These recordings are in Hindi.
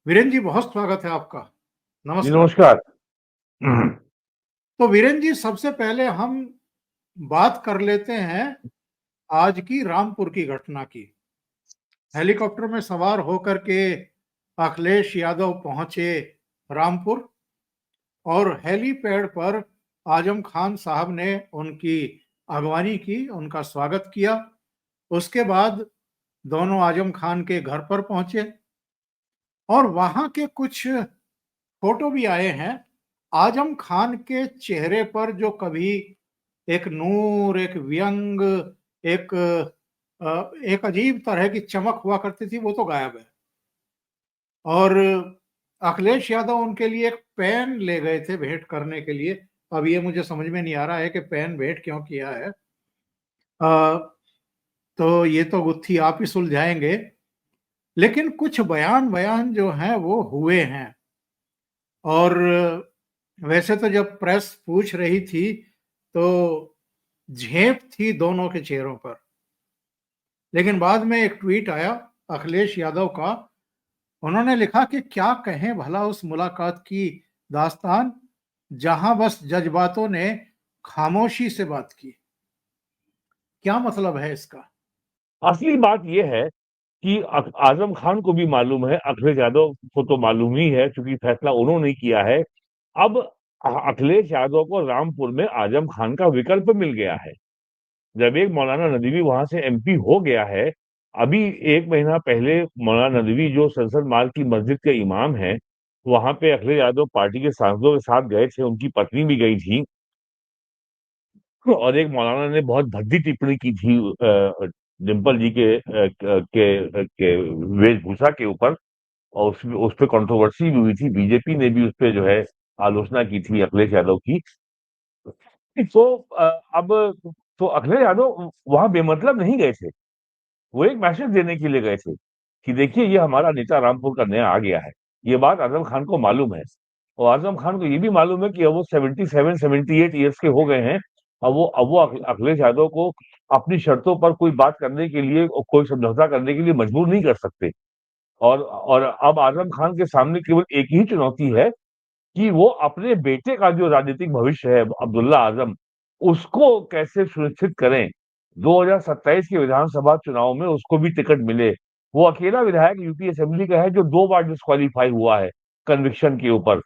वीरेंद्र जी, बहुत स्वागत है आपका। जी नमस्कार। नमस्कार। तो वीरेंद्र जी, सबसे पहले हम बात कर लेते हैं आज की रामपुर की घटना की। हेलीकॉप्टर में सवार होकर के अखिलेश यादव पहुंचे रामपुर और हेलीपैड पर आजम खान साहब ने उनकी अगवानी की, उनका स्वागत किया। उसके बाद दोनों आजम खान के घर पर पहुंचे और वहां के कुछ फोटो भी आए हैं। आजम खान के चेहरे पर जो कभी एक नूर, एक व्यंग, एक एक अजीब तरह की चमक हुआ करती थी, वो तो गायब है। और अखिलेश यादव उनके लिए एक पेन ले गए थे भेंट करने के लिए। अब ये मुझे समझ में नहीं आ रहा है कि पेन भेंट क्यों किया है। तो ये तो गुत्थी आप ही सुलझाएंगे। लेकिन कुछ बयान बयान जो हैं वो हुए हैं। और वैसे तो जब प्रेस पूछ रही थी तो झेप थी दोनों के चेहरों पर। लेकिन बाद में एक ट्वीट आया अखिलेश यादव का। उन्होंने लिखा कि क्या कहें भला उस मुलाकात की दास्तान, जहां बस जज्बातों ने खामोशी से बात की। क्या मतलब है इसका? असली बात यह है कि आजम खान को भी मालूम है, अखिलेश यादव को तो मालूम ही है क्योंकि फैसला उन्होंने ही किया है। अब अखिलेश यादव को रामपुर में आजम खान का विकल्प मिल गया है। जब एक मौलाना नदवी वहां से एमपी हो गया है, अभी एक महीना पहले मौलाना नदवी जो संसद मार्ग की मस्जिद के इमाम हैं, वहां पे अखिलेश यादव पार्टी के सांसदों के साथ गए थे, उनकी पत्नी भी गई थी। और एक मौलाना ने बहुत भद्दी टिप्पणी की थी डिम्पल जी के वेशभूषा के ऊपर। और उस पे कंट्रोवर्सी भी हुई थी, बीजेपी ने भी उस पे जो है आलोचना की थी अखिलेश यादव की। तो अब तो अखिलेश यादव वहां बेमतलब नहीं गए थे, वो एक मैसेज देने के लिए गए थे कि देखिए ये हमारा नेता रामपुर का नया आ गया है। ये बात आजम खान को मालूम है और आजम खान को ये भी मालूम है कि अब वो 77-78 ईयर्स के हो गए हैं। अब वो अखिलेश यादव को अपनी शर्तों पर कोई बात करने के लिए और कोई समझौता करने के लिए मजबूर नहीं कर सकते। और अब आजम खान के सामने केवल एक ही चुनौती है कि वो अपने बेटे का जो राजनीतिक भविष्य है अब्दुल्ला आजम, उसको कैसे सुनिश्चित करें 2027 के विधानसभा चुनाव में उसको भी टिकट मिले। वो अकेला विधायक यूपी असेंबली का है जो 2 बार डिस्क्वालीफाई हुआ है कन्विक्शन के ऊपर।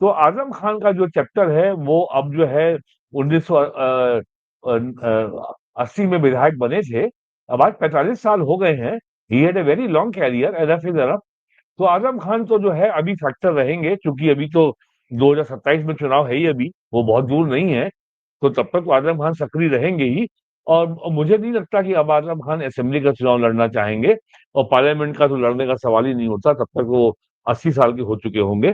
तो आजम खान का जो चैप्टर है वो अब जो है 1980 में विधायक बने थे, अब आज 45 साल हो गए हैं। He had a very long career, enough is enough. तो आजम खान तो जो है अभी फैक्टर रहेंगे क्योंकि अभी तो 2027 में चुनाव है ही, अभी वो बहुत दूर नहीं है। तो तब तक तो आजम खान सक्रिय रहेंगे ही। और मुझे नहीं लगता कि अब आजम खान असेंबली का चुनाव लड़ना चाहेंगे। और पार्लियामेंट का तो लड़ने का सवाल ही नहीं होता, तब तक वो 80 साल के हो चुके होंगे।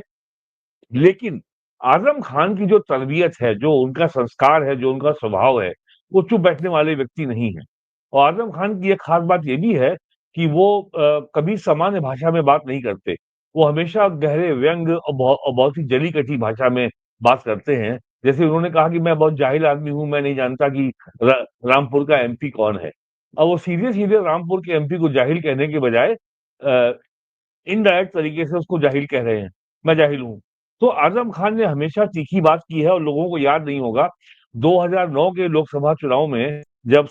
लेकिन आजम खान की जो तरबियत है, जो उनका संस्कार है, जो उनका स्वभाव है, वो चुप बैठने वाले व्यक्ति नहीं है। और आजम खान की एक खास बात ये भी है कि वो कभी सामान्य भाषा में बात नहीं करते। वो हमेशा गहरे व्यंग और बहुत ही जली कटी भाषा में बात करते हैं। जैसे उन्होंने कहा कि मैं बहुत जाहिल आदमी हूं, मैं नहीं जानता कि रामपुर का एमपी कौन है। अब वो सीधे सीधे रामपुर के एमपी को जाहिल कहने के बजाय इनडायरेक्ट तरीके से उसको जाहिल कह रहे हैं, मैं जाहिल हूं। तो आजम खान ने हमेशा तीखी बात की है और लोगों को याद नहीं होगा 2009 के लोकसभा चुनाव में जब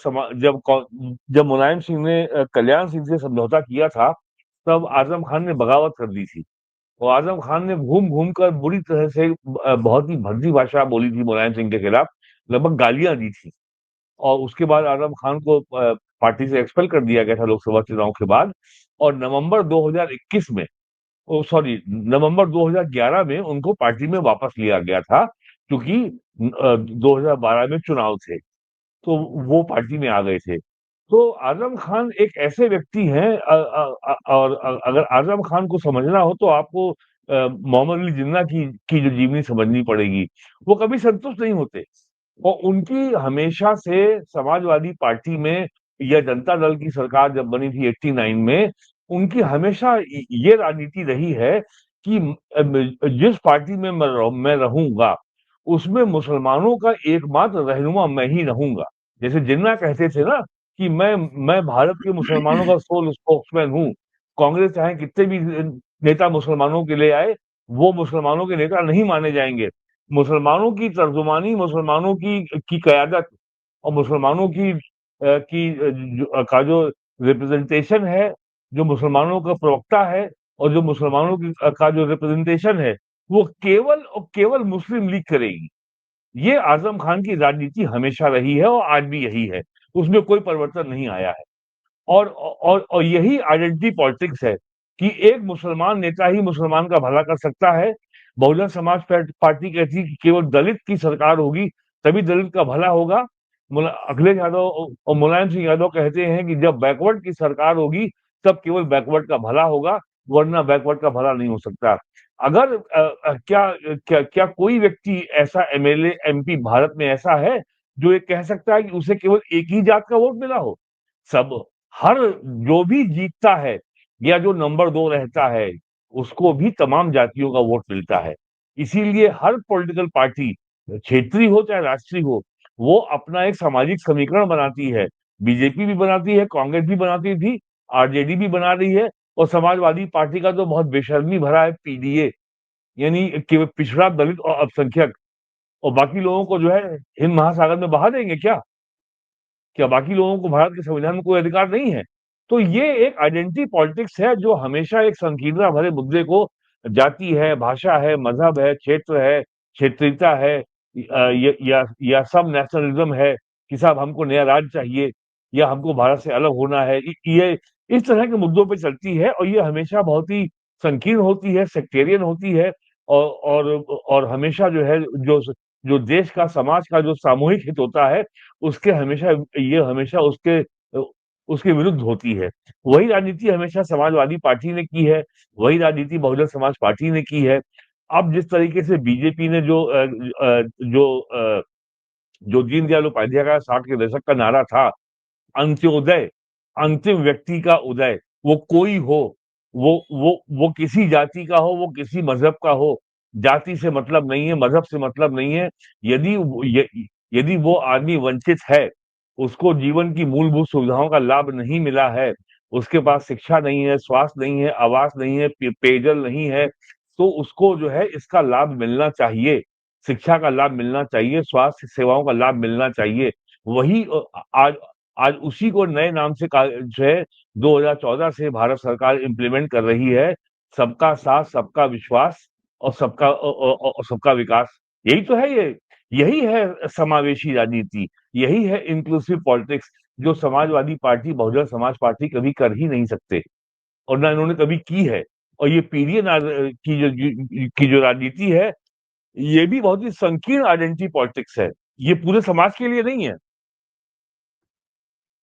मुलायम सिंह ने कल्याण सिंह से समझौता किया था, तब आजम खान ने बगावत कर दी थी। और आजम खान ने घूम घूम कर बुरी तरह से बहुत ही भद्दी भाषा बोली थी मुलायम सिंह के खिलाफ, लगभग गालियां दी थी। और उसके बाद आजम खान को पार्टी से एक्सपेल कर दिया गया था लोकसभा चुनाव के बाद। और नवंबर 2021 में, ओ सॉरी, नवंबर 2011 में उनको पार्टी में वापस लिया गया था क्योंकि 2012 में चुनाव थे, तो वो पार्टी में आ गए थे। तो आजम खान एक ऐसे व्यक्ति हैं, और अगर आजम खान को समझना हो तो आपको मोहम्मद अली जिन्ना की जो जीवनी समझनी पड़ेगी। वो कभी संतुष्ट नहीं होते और उनकी हमेशा से समाजवादी पार्टी में या जनता दल की सरकार जब बनी थी 89 में, उनकी हमेशा ये राजनीति रही है कि जिस पार्टी में मैं रहूंगा उसमें मुसलमानों का एकमात्र रहनुमा मैं ही रहूंगा। जैसे जिन्ना कहते थे ना कि मैं भारत के मुसलमानों का सोल स्पोक्समैन हूँ। कांग्रेस चाहे कितने भी नेता मुसलमानों के लिए आए, वो मुसलमानों के नेता नहीं माने जाएंगे। मुसलमानों की तर्जुमानी, मुसलमानों की कयादत और मुसलमानों का जो रिप्रेजेंटेशन है, जो मुसलमानों का प्रवक्ता है और जो मुसलमानों का जो रिप्रेजेंटेशन है, वो केवल और केवल मुस्लिम लीग करेगी। ये आजम खान की राजनीति हमेशा रही है और आज भी यही है, उसमें कोई परिवर्तन नहीं आया है। और यही आइडेंटिटी पॉलिटिक्स है कि एक मुसलमान नेता ही मुसलमान का भला कर सकता है। बहुजन समाज पार्टी कहती है कि केवल दलित की सरकार होगी तभी दलित का भला होगा। अखिलेश यादव और मुलायम सिंह यादव कहते हैं कि जब बैकवर्ड की सरकार होगी तब केवल बैकवर्ड का भला होगा, वरना बैकवर्ड का भला नहीं हो सकता। अगर क्या क्या क्या कोई व्यक्ति ऐसा एमएलए एमपी भारत में ऐसा है जो ये कह सकता है कि उसे केवल एक ही जात का वोट मिला हो? सब हर जो भी जीतता है या जो नंबर 2 रहता है, उसको भी तमाम जातियों का वोट मिलता है। इसीलिए हर पॉलिटिकल पार्टी, क्षेत्रीय हो चाहे राष्ट्रीय हो, वो अपना एक सामाजिक समीकरण बनाती है। बीजेपी भी बनाती है, कांग्रेस भी बनाती थी, आरजेडी भी बना रही है, और समाजवादी पार्टी का तो बहुत बेशर्मी भरा है पीडीए, यानी कि पिछड़ा, दलित और अल्पसंख्यक, और बाकी लोगों को जो है हिंद महासागर में बहा देंगे क्या? क्या बाकी लोगों को भारत के संविधान में कोई अधिकार नहीं है? तो ये एक आइडेंटिटी पॉलिटिक्स है जो हमेशा एक संकीर्णता भरे मुद्दे को, जाति है, भाषा है, मजहब है, क्षेत्रीयता है, या सब नेशनलिज्म है कि साहब हमको नया राज्य चाहिए या हमको भारत से अलग होना है। ये इस तरह के मुद्दों पे चलती है और ये हमेशा बहुत ही संकीर्ण होती है, सेक्टेरियन होती है, और हमेशा जो है जो जो देश का, समाज का जो सामूहिक हित होता है, उसके हमेशा ये हमेशा उसके विरुद्ध होती है। वही राजनीति हमेशा समाजवादी पार्टी ने की है, वही राजनीति बहुजन समाज पार्टी ने की है। अब जिस तरीके से बीजेपी ने जो दीनदयाल उपाध्याय का 60 के दशक का नारा था, अंत्योदय, अंतिम व्यक्ति का उदय, वो कोई हो, वो किसी जाति का हो, वो किसी मजहब का हो, जाति से मतलब नहीं है, मजहब से मतलब नहीं है। यदि यदि वो आदमी वंचित है, उसको जीवन की मूलभूत सुविधाओं का लाभ नहीं मिला है, उसके पास शिक्षा नहीं है, स्वास्थ्य नहीं है, आवास नहीं है, पेयजल नहीं है, तो उसको जो है इसका लाभ मिलना चाहिए। शिक्षा का लाभ मिलना चाहिए, स्वास्थ्य सेवाओं का लाभ मिलना चाहिए। वही आज आज उसी को नए नाम से जो है 2014 से भारत सरकार इम्प्लीमेंट कर रही है, सबका साथ, सबका विश्वास और सबका विकास। यही तो है ये, यही है समावेशी राजनीति, यही है इंक्लूसिव पॉलिटिक्स, जो समाजवादी पार्टी, बहुजन समाज पार्टी कभी कर ही नहीं सकते और ना इन्होंने कभी की है। और ये पीरियड की जो राजनीति है, ये भी बहुत ही संकीर्ण आइडेंटिटी पॉलिटिक्स है, ये पूरे समाज के लिए नहीं है।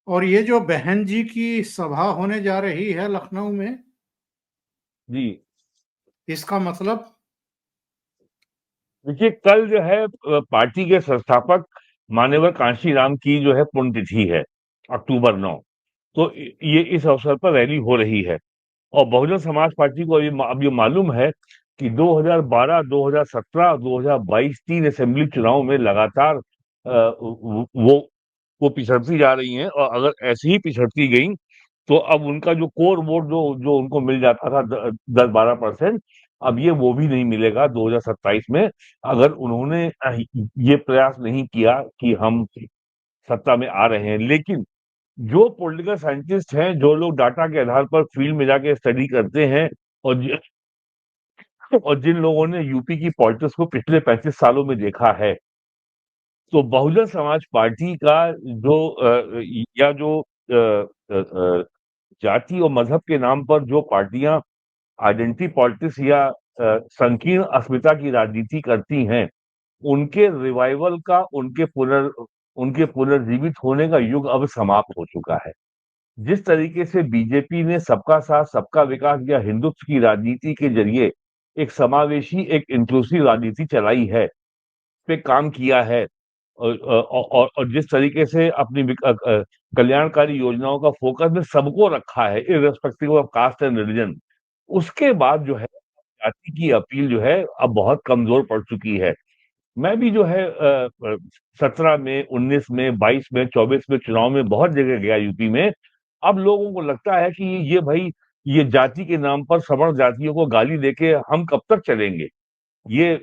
और ये जो बहन जी की सभा होने जा रही है लखनऊ में, जी इसका मतलब? देखिए, कल जो है पार्टी के संस्थापक मान्यवर कांशीराम की जो है पुण्यतिथि है, अक्टूबर 9। तो ये इस अवसर पर रैली हो रही है, और बहुजन समाज पार्टी को अब ये मालूम है कि 2012, 2017, 2022 3 असेंबली चुनाव में लगातार वो पिछड़ती जा रही हैं, और अगर ऐसे ही पिछड़ती गई तो अब उनका जो कोर वोट जो जो उनको मिल जाता था 10-12%, अब ये वो भी नहीं मिलेगा 2027 में, अगर उन्होंने ये प्रयास नहीं किया कि हम सत्ता में आ रहे हैं। लेकिन जो पॉलिटिकल साइंटिस्ट हैं, जो लोग डाटा के आधार पर फील्ड में जाके स्टडी करते हैं, और और जिन लोगों ने यूपी की पॉलिटिक्स को पिछले 35 सालों में देखा है, तो बहुजन समाज पार्टी का जो या जो जाति और मजहब के नाम पर जो पार्टियां आइडेंटिटी पॉलिटिक्स या संकीर्ण अस्मिता की राजनीति करती हैं, उनके रिवाइवल का, उनके पुनर्जीवित होने का युग अब समाप्त हो चुका है। जिस तरीके से बीजेपी ने सबका साथ, सबका विकास या हिंदुत्व की राजनीति के जरिए एक समावेशी, एक इंक्लूसिव राजनीति चलाई है, पे काम किया है, और जिस तरीके से अपनी कल्याणकारी योजनाओं का फोकस में सबको रखा है, irrespective of caste and religion, उसके बाद जो है जाति की अपील जो है अब बहुत कमजोर पड़ चुकी है। मैं भी जो है 17 में, 19 में, 22 में, 24 में चुनाव में बहुत जगह गया यूपी में। अब लोगों को लगता है कि ये भाई ये जाति के नाम पर सवर्ण जातियों को गाली देके हम कब तक चलेंगे? ये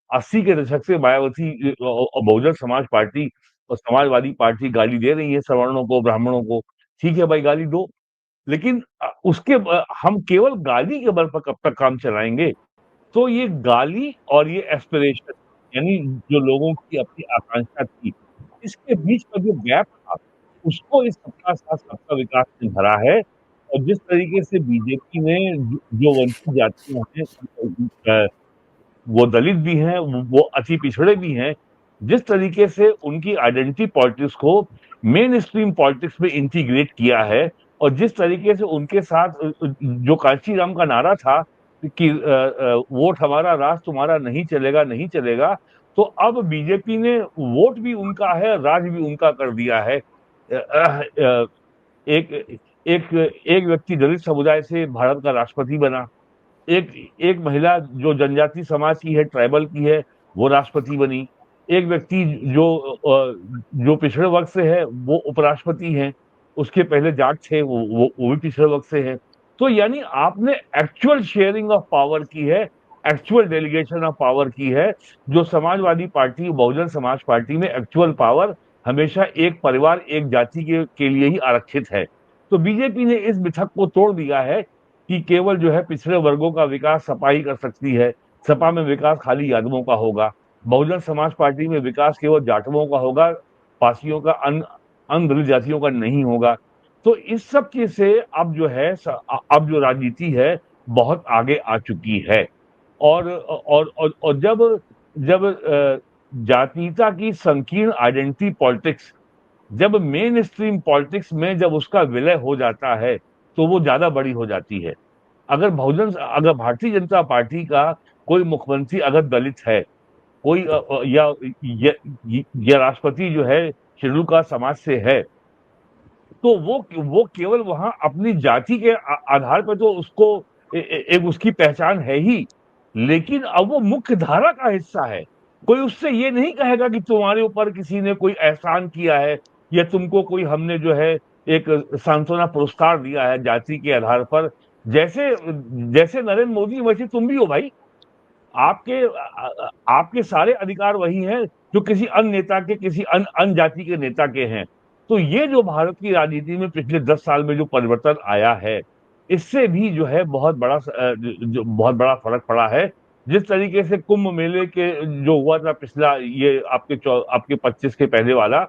80 के दशक से मायावती और बहुजन समाज पार्टी और समाजवादी पार्टी गाली दे रही है सवर्णों को, ब्राह्मणों को। ठीक है भाई, गाली दो, लेकिन हम केवल गाली के बल पर कब तक काम चलाएंगे? तो ये गाली और ये एस्पिरेशन, यानी जो लोगों की अपनी आकांक्षा थी, इसके बीच का जो गैप था, उसको इस सबका साथ सबका विकास ने भरा है। और जिस तरीके से बीजेपी ने जो वंचित जातियां हैं, वो दलित भी हैं, वो अति पिछड़े भी हैं, जिस तरीके से उनकी आइडेंटिटी पॉलिटिक्स को मेन स्ट्रीम पॉलिटिक्स में इंटीग्रेट किया है, और जिस तरीके से उनके साथ जो कांशीराम का नारा था कि वोट हमारा राज तुम्हारा नहीं चलेगा, नहीं चलेगा, तो अब बीजेपी ने वोट भी उनका है, राज भी उनका कर दिया है। एक एक एक व्यक्ति दलित समुदाय से भारत का राष्ट्रपति बना, एक एक महिला जो जनजाति समाज की है, ट्राइबल की है, वो राष्ट्रपति बनी। एक व्यक्ति जो पिछड़े वर्ग से है, वो उपराष्ट्रपति हैं। उसके पहले जाट थे, वो भी पिछड़े वर्ग से हैं। तो यानी आपने एक्चुअल शेयरिंग ऑफ पावर की है, एक्चुअल डेलीगेशन ऑफ पावर की है। जो समाजवादी पार्टी, बहुजन समाज पार्टी में एक्चुअल पावर हमेशा एक परिवार, एक जाति के लिए ही आरक्षित है। तो बीजेपी ने इस मिथक को तोड़ दिया है कि केवल जो है पिछड़े वर्गों का विकास सपा ही कर सकती है। सपा में विकास खाली यादवों का होगा, बहुजन समाज पार्टी में विकास केवल जाटवों का होगा, पासियों का, अन्य दलित जातियों का नहीं होगा। तो इस सब चीज से अब जो है अब जो राजनीति है बहुत आगे आ चुकी है। और जब जब जातीयता की संकीर्ण आइडेंटिटी पॉलिटिक्स जब मेन स्ट्रीम पॉलिटिक्स में जब उसका विलय हो जाता है, तो वो ज्यादा बड़ी हो जाती है। अगर भारतीय जनता पार्टी का कोई मुख्यमंत्री अगर दलित है, कोई या राष्ट्रपति जो है शेड्यूल कास्ट समाज से है, तो वो केवल वहां अपनी जाति के आधार पर तो उसको एक उसकी पहचान है ही, लेकिन अब वो मुख्य धारा का हिस्सा है। कोई उससे ये नहीं कहेगा कि तुम्हारे ऊपर किसी ने कोई एहसान किया है, या तुमको कोई हमने जो है एक सांत्वना पुरस्कार दिया है जाति के आधार पर। जैसे जैसे नरेंद्र मोदी, वैसे तुम भी हो भाई। आपके आपके सारे अधिकार वही हैं जो किसी अन्य नेता के, किसी अन्य जाति के नेता के हैं। तो ये जो भारत की राजनीति में पिछले 10 साल में जो परिवर्तन आया है, इससे भी जो है बहुत बड़ा फर्क पड़ा है। जिस तरीके से कुंभ मेले के जो हुआ था पिछला, ये आपके 25 के पहले वाला,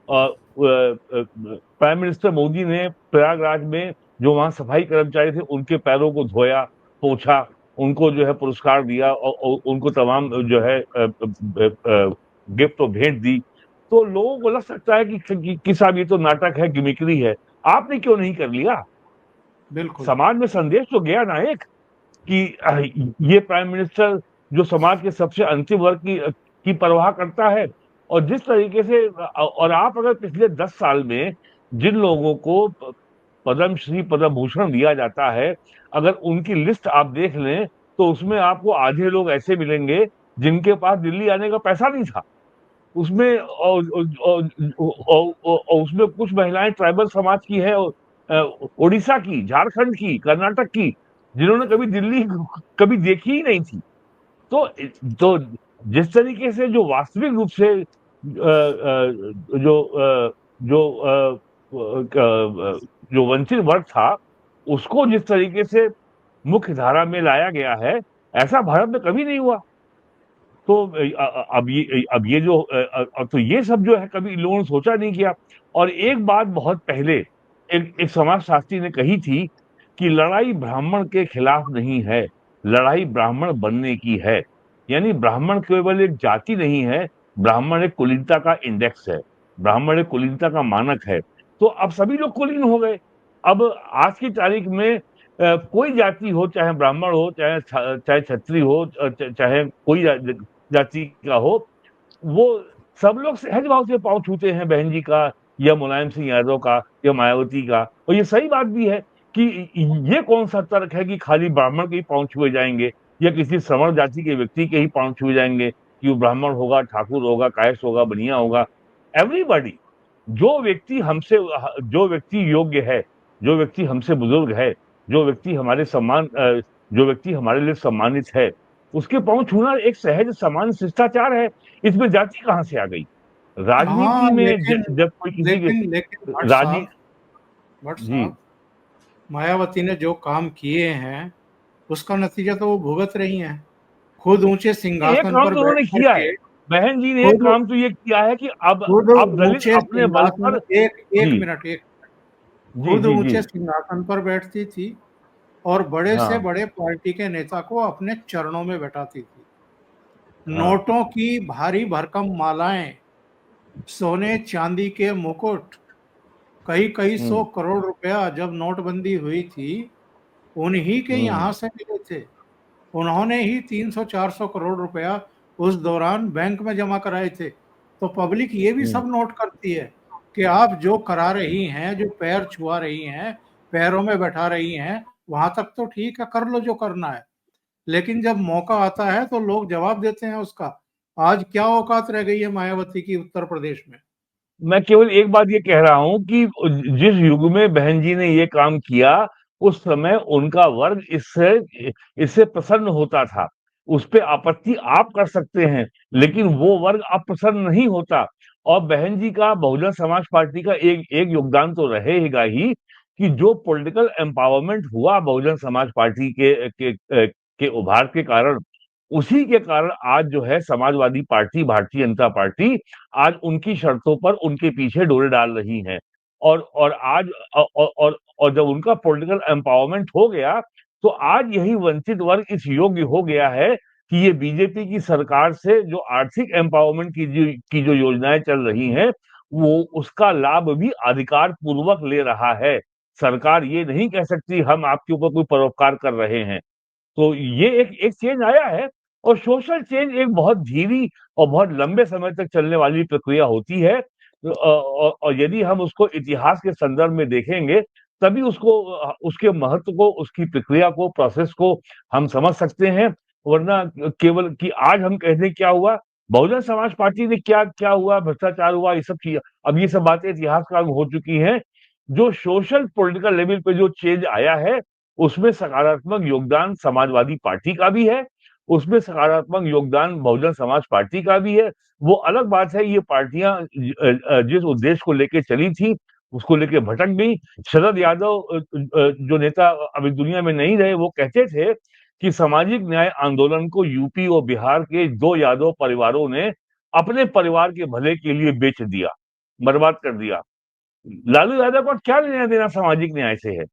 प्राइम मिनिस्टर मोदी ने प्रयागराज में जो वहां सफाई कर्मचारी थे उनके पैरों को धोया, पोंछा, उनको जो है पुरस्कार दिया, और उनको तमाम जो है गिफ्ट और भेंट दी। तो लोगों को लग सकता है कि साहब ये तो नाटक है, गिमिक्री है। आपने क्यों नहीं कर लिया? बिल्कुल। समाज में संदेश तो गया ना एक, कि ये प्राइम मिनिस्टर जो समाज के सबसे अंतिम वर्ग की परवाह करता है। और जिस तरीके से, और आप अगर पिछले 10 साल में जिन लोगों को पद्म श्री, पद्म भूषण दिया जाता है, अगर उनकी लिस्ट आप देख लें, तो उसमें आपको आधे लोग ऐसे मिलेंगे जिनके पास दिल्ली आने का पैसा नहीं था। उसमें और उसमें कुछ महिलाएं ट्राइबल समाज की है, उड़ीसा की, झारखंड की, कर्नाटक की, जिन्होंने कभी दिल्ली कभी देखी ही नहीं थी। तो तो जिस तरीके से जो वास्तविक रूप से जो जो वंचित वर्ग था, उसको जिस तरीके से मुख्य धारा में लाया गया है, ऐसा भारत में कभी नहीं हुआ। तो अब ये जो तो ये सब जो है कभी इन लोगों ने सोचा नहीं किया। और एक बात बहुत पहले एक समाजशास्त्री ने कही थी कि लड़ाई ब्राह्मण के खिलाफ नहीं है, लड़ाई ब्राह्मण बनने की है। यानी ब्राह्मण केवल एक जाति नहीं है, ब्राह्मण एक कुलीनता का इंडेक्स है, ब्राह्मण एक कुलीनता का मानक है। तो अब सभी लोग कुलीन हो गए। अब आज की तारीख में कोई जाति हो, चाहे ब्राह्मण हो, चाहे क्षत्रिय हो, चाहे कोई जाति का हो, वो सब लोग सहज भाव से पांव छूते हैं बहन जी का, या मुलायम सिंह यादव का, या मायावती का। और ये सही बात भी है कि ये कौन सा तर्क है कि खाली ब्राह्मण के ही पांव छुए जाएंगे, या किसी सवर्ण जाति के व्यक्ति के ही पांव छुए जाएंगे, कि वो ब्राह्मण होगा, ठाकुर होगा, कायस्थ होगा, बनिया होगा। एवरीबॉडी, जो व्यक्ति हमसे जो व्यक्ति योग्य है, जो व्यक्ति हमसे बुजुर्ग है, जो व्यक्ति हमारे लिए सम्मानित है, उसके पाँव छूना एक सहज सामान्य शिष्टाचार है। इसमें जाति कहाँ से आ गई? हाँ, राजनीति में लेकिन जब कोई किसी के लेकिन लेकिन राजी भट्ट जी, साहब, मायावती ने जो काम किए हैं उसका नतीजा तो वो भुगत रही हैं। खुद ऊंचे ये सिंहासन काम पर तो बैठ उन्होंने किया है। करके, बहन जी ने एक खुद काम तो ये किया है कि खुद अब दलित ऊंचे अपने बल सिंहासन पर एक एक जी, मिनट एक जी, खुद जी, जी। ऊंचे सिंहासन पर बैठती थी और बड़े से हाँ, बड़े पार्टी के नेता को अपने चरणों में बैठाती थी। हाँ। नोटों की भारी भरकम मालाएं, सोने चांदी के मुकुट, कई कई सौ हुँ, करोड़ रुपया जब नोटबंदी हुई थी, उन्हीं के हुँ, यहाँ से मिले थे। उन्होंने ही 300-400 करोड़ रुपया उस दौरान बैंक में जमा कराए थे। तो पब्लिक ये भी हुँ। सब नोट करती है कि आप जो करा रही हैं, जो पैर छुआ रही हैं, पैरों में बैठा रही हैं, वहां तक तो ठीक है, कर लो जो करना है। लेकिन जब मौका आता है तो लोग जवाब देते हैं उसका। आज क्या औकात रह गई है मायावती की उत्तर प्रदेश में? मैं केवल एक बात ये कह रहा हूँ कि जिस युग में बहन जी ने ये काम किया, उस समय उनका वर्ग इससे इससे प्रसन्न होता था। उसपे आपत्ति आप कर सकते हैं, लेकिन वो वर्ग अब प्रसन्न नहीं होता। और बहन जी का बहुजन समाज पार्टी का एक एक योगदान तो रहेगा ही कि जो पॉलिटिकल एम्पावरमेंट हुआ बहुजन समाज पार्टी के उभार के कारण, उसी के कारण आज जो है समाजवादी पार्टी, भारतीय जनता पार्टी आज उनकी शर्तों पर उनके पीछे डोरे डाल रही हैं। और आज और जब उनका पॉलिटिकल एम्पावरमेंट हो गया, तो आज यही वंचित वर्ग इस योग्य हो गया है कि ये बीजेपी की सरकार से जो आर्थिक एम्पावरमेंट की जो योजनाएं चल रही हैं, वो उसका लाभ भी अधिकार पूर्वक ले रहा है। सरकार ये नहीं कह सकती हम आपके ऊपर कोई परोपकार कर रहे हैं। तो ये एक एक चेंज आया है। और सोशल चेंज एक बहुत धीमी और बहुत लंबे समय तक चलने वाली प्रक्रिया होती है। और यदि हम उसको इतिहास के संदर्भ में देखेंगे, तभी उसके महत्व को, उसकी प्रक्रिया को, प्रोसेस को हम समझ सकते हैं। वरना केवल कि आज हम कह दें क्या हुआ, बहुजन समाज पार्टी ने क्या क्या हुआ, भ्रष्टाचार हुआ, ये सब चीज, अब ये सब बातें इतिहास काल में हो चुकी हैं। जो सोशल पॉलिटिकल लेवल पे जो चेंज आया है, उसमें सकारात्मक योगदान समाजवादी पार्टी का भी है, उसमें सकारात्मक योगदान बहुजन समाज पार्टी का भी है। वो अलग बात है, ये पार्टियां जिस उद्देश्य को लेके चली थी, उसको लेके भटक गई। शरद यादव जो नेता अभी दुनिया में नहीं रहे, वो कहते थे कि सामाजिक न्याय आंदोलन को यूपी और बिहार के दो यादव परिवारों ने अपने परिवार के भले के लिए बेच दिया, बर्बाद कर दिया। लालू यादव का क्या लेना देना सामाजिक न्याय से है?